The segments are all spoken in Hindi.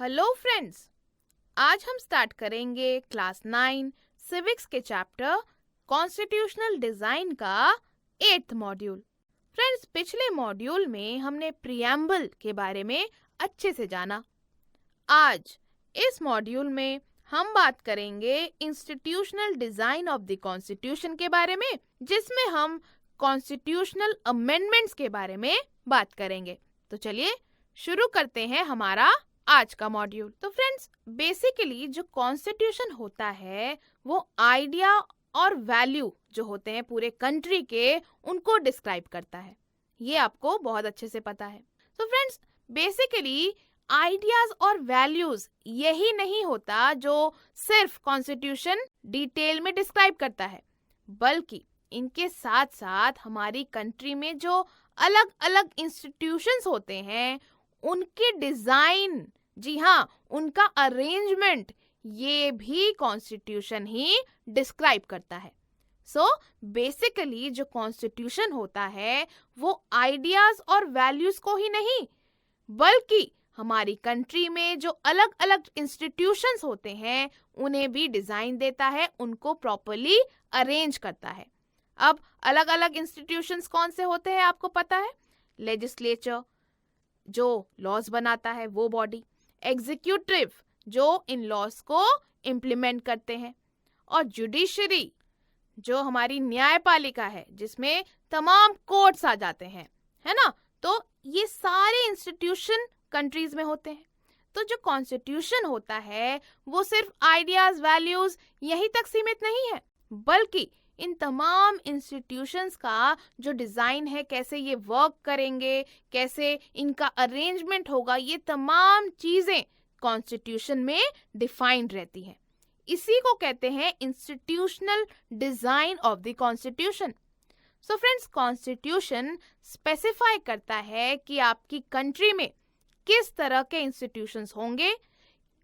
हेलो फ्रेंड्स, आज हम स्टार्ट करेंगे क्लास 9 सिविक्स के चैप्टर कॉन्स्टिट्यूशनल डिजाइन का 8th मॉड्यूल। फ्रेंड्स, पिछले मॉड्यूल में हमने प्रीएम्बल के बारे में अच्छे से जाना। आज इस मॉड्यूल में हम बात करेंगे institutional design of the constitution के बारे में, जिसमें हम कॉन्स्टिट्यूशनल अमेंडमेंट्स के बारे में बात करेंगे। तो चलिए शुरू करते हैं हमारा आज का मॉड्यूल। तो फ्रेंड्स, बेसिकली जो कॉन्स्टिट्यूशन होता है वो आइडिया और वैल्यू जो होते हैं पूरे कंट्री के, उनको डिस्क्राइब करता है। ये आपको बहुत अच्छे से पता है। तो फ्रेंड्स, बेसिकली आइडियाज और वैल्यूज यही नहीं होता जो सिर्फ कॉन्स्टिट्यूशन डिटेल में डिस्क्राइब करता है, बल्कि इनके साथ साथ हमारी कंट्री में जो अलग अलग इंस्टीट्यूशंस होते हैं उनके डिजाइन, जी हाँ, उनका अरेंजमेंट, ये भी कॉन्स्टिट्यूशन ही डिस्क्राइब करता है। सो बेसिकली जो कॉन्स्टिट्यूशन होता है वो आइडियाज और वैल्यूज को ही नहीं, बल्कि हमारी कंट्री में जो अलग अलग इंस्टीट्यूशंस होते हैं उन्हें भी डिजाइन देता है, उनको प्रॉपर्ली अरेंज करता है। अब अलग अलग इंस्टीट्यूशंस कौन से होते हैं आपको पता है? लेजिस्लेचर जो लॉज बनाता है वो बॉडी, एग्जीक्यूटिव जो इन लॉज को इम्प्लीमेंट करते हैं, और जुडिशरी जो हमारी न्यायपालिका है जिसमें तमाम कोर्ट्स आ जाते हैं, है ना। तो ये सारे इंस्टीट्यूशन कंट्रीज में होते हैं। तो जो कॉन्स्टिट्यूशन होता है वो सिर्फ आइडियाज वैल्यूज यहीं तक सीमित नहीं है, बल्कि इन तमाम इंस्टीट्यूशंस का जो डिजाइन है, कैसे ये वर्क करेंगे, कैसे इनका अरेंजमेंट होगा, ये तमाम चीजें कॉन्स्टिट्यूशन में डिफाइंड रहती हैं। इसी को कहते हैं institutional design of the constitution. So friends, constitution specify करता है कि आपकी कंट्री में किस तरह के इंस्टीट्यूशंस होंगे,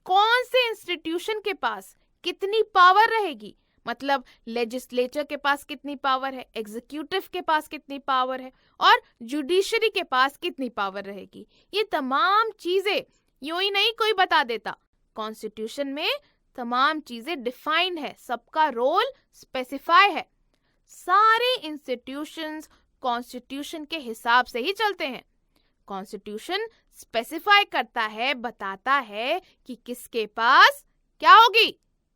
कौन से इंस्टीट्यूशन के पास कितनी पावर रहेगी, मतलब लेजिस्लेचर के पास कितनी पावर है, एग्जीक्यूटिव के पास कितनी पावर है, और जुडिशरी के पास कितनी पावर रहेगी। ये तमाम चीजें यूं ही नहीं कोई बता देता, कॉन्स्टिट्यूशन में तमाम चीजें डिफाइंड है, सबका रोल स्पेसिफाई है। सारे इंस्टीट्यूशंस कॉन्स्टिट्यूशन के हिसाब से ही चलते हैं। कॉन्स्टिट्यूशन स्पेसिफाई करता है, बताता है कि किसके पास क्या होगी,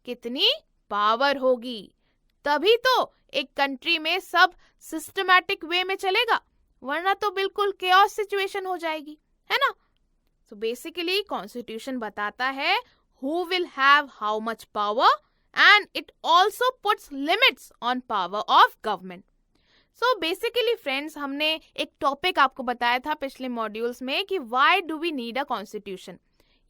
कितनी पावर होगी, तभी तो एक कंट्री में सब सिस्टमैटिक वे में चलेगा, वरना तो बिल्कुल केओस सिचुएशन हो जाएगी, है ना। तो बेसिकली कॉन्स्टिट्यूशन बताता है who will have how much power and it also puts limits on power of government. So basically friends, हमने एक टॉपिक आपको बताया था पिछले मॉड्यूल्स में कि why do we need a constitution।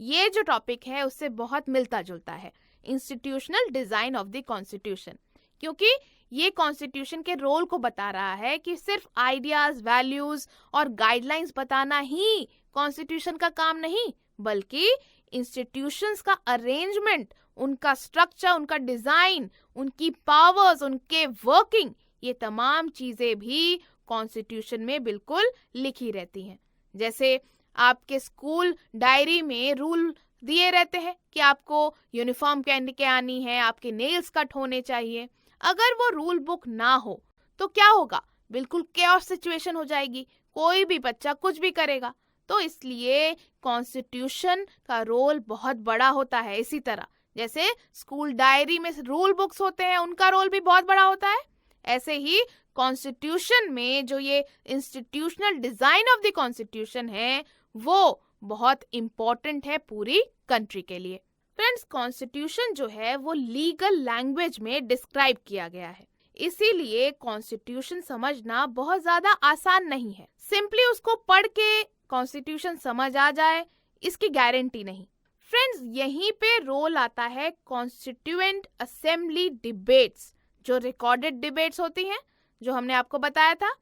ये जो टॉपिक है उससे बहुत मिलता जुलता है, institutional design of the constitution, क्योंकि ये कॉन्स्टिट्यूशन के रोल को बता रहा है कि सिर्फ आइडियाज, वैल्यूज और गाइडलाइंस बताना ही कॉन्स्टिट्यूशन का काम नहीं, बल्कि इंस्टीट्यूशंस का अरेंजमेंट, उनका स्ट्रक्चर, उनका डिजाइन, उनकी पावर्स, उनके वर्किंग, ये तमाम चीजें भी कॉन्स्टिट्यूशन में बिल्कुल लिखी रहती हैं। जैसे आपके स्कूल डायरी में रूल दिए रहते हैं कि आपको यूनिफॉर्म पहन के आनी है, आपके नेल्स कट होने चाहिए। अगर वो रूल बुक ना हो तो क्या होगा, बिल्कुल केओस सिचुएशन हो जाएगी, कोई भी बच्चा कुछ भी करेगा। तो इसलिए कॉन्स्टिट्यूशन का रोल बहुत बड़ा होता है। इसी तरह जैसे स्कूल डायरी में रूल बुक्स होते हैं, उनका रोल भी बहुत बड़ा होता है, ऐसे ही कॉन्स्टिट्यूशन में जो ये institutional design of the constitution है वो बहुत इंपॉर्टेंट है पूरी कंट्री के लिए। फ्रेंड्स, कॉन्स्टिट्यूशन जो है वो लीगल लैंग्वेज में डिस्क्राइब किया गया है, इसीलिए कॉन्स्टिट्यूशन समझना बहुत ज्यादा आसान नहीं है। सिंपली उसको पढ़ के कॉन्स्टिट्यूशन समझ आ जाए, इसकी गारंटी नहीं। फ्रेंड्स, यहीं पे रोल आता है कॉन्स्टिट्यूएंट असेंबली डिबेट्स, जो रिकॉर्डेड डिबेट्स होती हैं, जो हमने आपको बताया था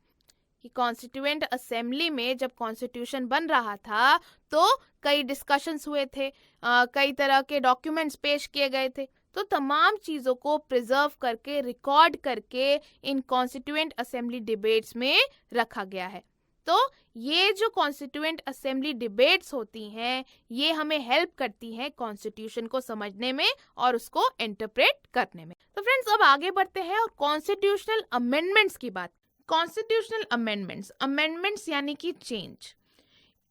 कि कॉन्स्टिट्यूएंट असेंबली में जब कॉन्स्टिट्यूशन बन रहा था तो कई डिस्कशंस हुए थे, कई तरह के डॉक्यूमेंट्स पेश किए गए थे। तो तमाम चीजों को प्रिजर्व करके, रिकॉर्ड करके इन कॉन्स्टिट्यूएंट असेंबली डिबेट्स में रखा गया है। तो ये जो कॉन्स्टिट्यूएंट असेंबली डिबेट्स होती हैं, ये हमें हेल्प करती हैं कॉन्स्टिट्यूशन को समझने में और उसको इंटरप्रेट करने में। तो फ्रेंड्स, अब आगे बढ़ते हैं और कॉन्स्टिट्यूशनल अमेंडमेंट्स की बात। कॉन्स्टिट्यूशनल अमेंडमेंट्स यानी कि चेंज।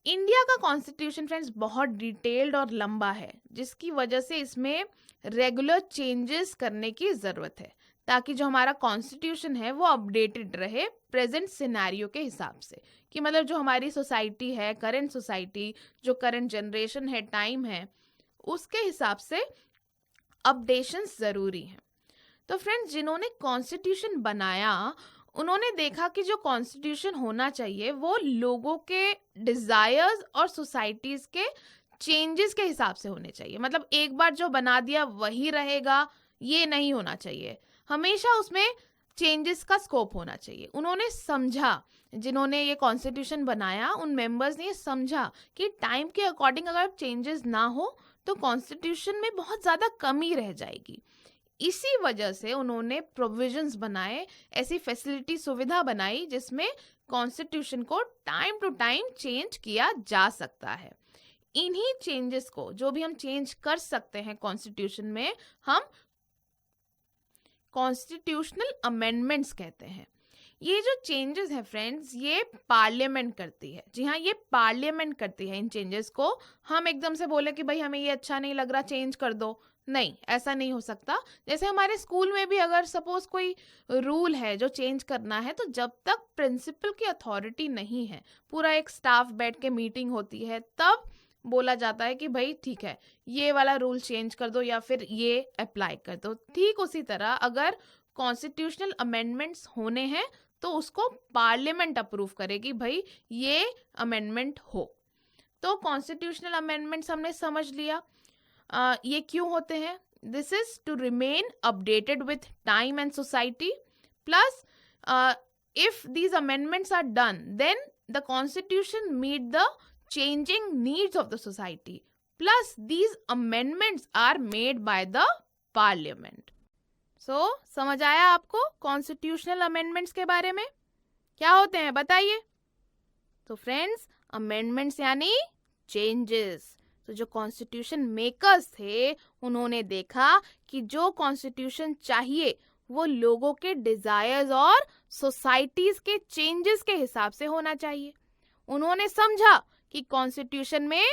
इंडिया का कॉन्स्टिट्यूशन फ्रेंड्स बहुत डिटेल्ड और लंबा है, जिसकी वजह से इसमें रेगुलर चेंजेस करने की ज़रूरत है, ताकि जो हमारा कॉन्स्टिट्यूशन है वो अपडेटेड रहे प्रेजेंट सिनेरियो के हिसाब से, कि मतलब जो हमारी सोसाइटी है, करंट सोसाइटी, जो करंट जनरेशन है, टाइम है, उसके हिसाब से अपडेशंस ज़रूरी हैं। तो फ्रेंड्स, जिन्होंने कॉन्स्टिट्यूशन बनाया उन्होंने देखा कि जो कॉन्स्टिट्यूशन होना चाहिए वो लोगों के डिजायर्स और सोसाइटीज के चेंजेस के हिसाब से होने चाहिए। मतलब एक बार जो बना दिया वही रहेगा, ये नहीं होना चाहिए, हमेशा उसमें चेंजेस का स्कोप होना चाहिए। उन्होंने समझा, जिन्होंने ये कॉन्स्टिट्यूशन बनाया उन मेंबर्स ने ये समझा कि टाइम के अकॉर्डिंग अगर चेंजेस ना हो तो कॉन्स्टिट्यूशन में बहुत ज़्यादा कमी रह जाएगी। इसी वजह से उन्होंने प्रोविजंस बनाए, ऐसी फैसिलिटी, सुविधा बनाई जिसमें कॉन्स्टिट्यूशन को टाइम टू टाइम चेंज किया जा सकता है। इन्हीं चेंजेस को, जो भी हम चेंज कर सकते हैं कॉन्स्टिट्यूशन में, हम कॉन्स्टिट्यूशनल अमेंडमेंट्स कहते हैं। ये जो चेंजेस है फ्रेंड्स, ये पार्लियामेंट करती है। जी हाँ, ये पार्लियामेंट करती है इन चेंजेस को। हम एकदम से बोले कि भाई हमें ये अच्छा नहीं लग रहा, चेंज कर दो, नहीं, ऐसा नहीं हो सकता। जैसे हमारे स्कूल में भी अगर सपोज कोई रूल है जो चेंज करना है, तो जब तक प्रिंसिपल की अथॉरिटी नहीं है, पूरा एक स्टाफ बैठ के मीटिंग होती है, तब बोला जाता है कि भाई ठीक है, ये वाला रूल चेंज कर दो या फिर ये अप्लाई कर दो। ठीक उसी तरह अगर कॉन्स्टिट्यूशनल अमेंडमेंट्स होने हैं तो उसको पार्लियामेंट अप्रूव करेगी, भाई ये अमेंडमेंट हो। तो कॉन्स्टिट्यूशनल अमेंडमेंट्स हमने समझ लिया। ये क्यों होते हैं? This is to remain updated with time and society, plus if these amendments are done then the constitution meet the changing needs of the society, plus these amendments are made by the parliament. So समझ आया आपको कॉन्स्टिट्यूशनल अमेंडमेंट्स के बारे में? क्या होते हैं बताइए। तो फ्रेंड्स, अमेंडमेंट्स यानी चेंजेस। तो जो कॉन्स्टिट्यूशन मेकर्स थे उन्होंने देखा कि जो कॉन्स्टिट्यूशन चाहिए वो लोगों के डिजायर्स और सोसाइटीज के चेंजेस के हिसाब से होना चाहिए। उन्होंने समझा कि कॉन्स्टिट्यूशन में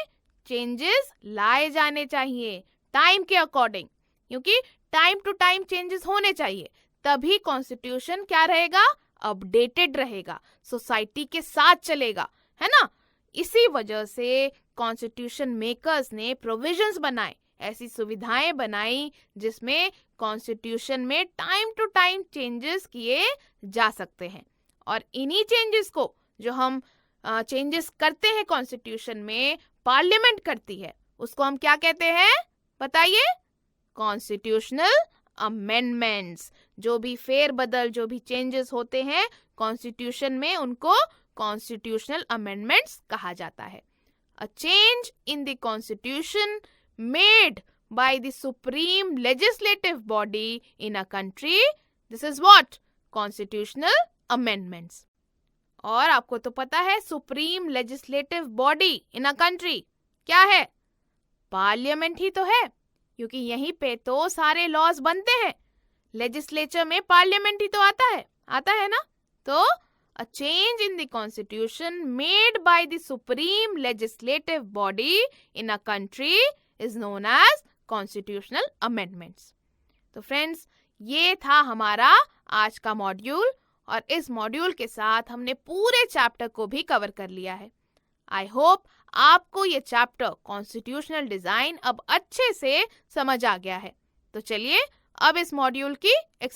चेंजेस लाए जाने चाहिए टाइम के अकॉर्डिंग, क्योंकि टाइम टू टाइम चेंजेस होने चाहिए, तभी कॉन्स्टिट्यूशन क्या रहेगा? अपडेटेड रहेगा, सोसाइटी के साथ चलेगा, है ना। इसी वजह से कॉन्स्टिट्यूशन मेकर्स ने प्रोविजंस बनाए, ऐसी सुविधाएं बनाई जिसमें कॉन्स्टिट्यूशन में टाइम टू टाइम चेंजेस किए जा सकते हैं। और इन्हीं चेंजेस को, जो हम चेंजेस करते हैं कॉन्स्टिट्यूशन में, पार्लियामेंट करती है, उसको हम क्या कहते हैं बताइए? Constitutional amendments. जो भी फेरबदल, जो भी चेंजेस होते हैं कॉन्स्टिट्यूशन में, उनको कॉन्स्टिट्यूशनल अमेंडमेंट्स कहा जाता है। अ change in the constitution made by the supreme legislative body in a country, this is what? Constitutional amendments. और आपको तो पता है supreme legislative body in a country क्या है? पार्लियामेंट ही तो है, क्योंकि यहीं पे तो सारे लॉज बनते हैं। लेजिस्लेचर में पार्लियामेंट ही तो आता है ना। तो a change in the constitution made by the supreme legislative body in a country is known as constitutional amendments. तो फ्रेंड्स, ये था हमारा आज का मॉड्यूल, और इस मॉड्यूल के साथ हमने पूरे चैप्टर को भी कवर कर लिया है। आई होप आपको ये चैप्टर कॉन्स्टिट्यूशनल डिजाइन अब अच्छे से समझ आ गया है। तो चलिए अब इस मॉड्यूल की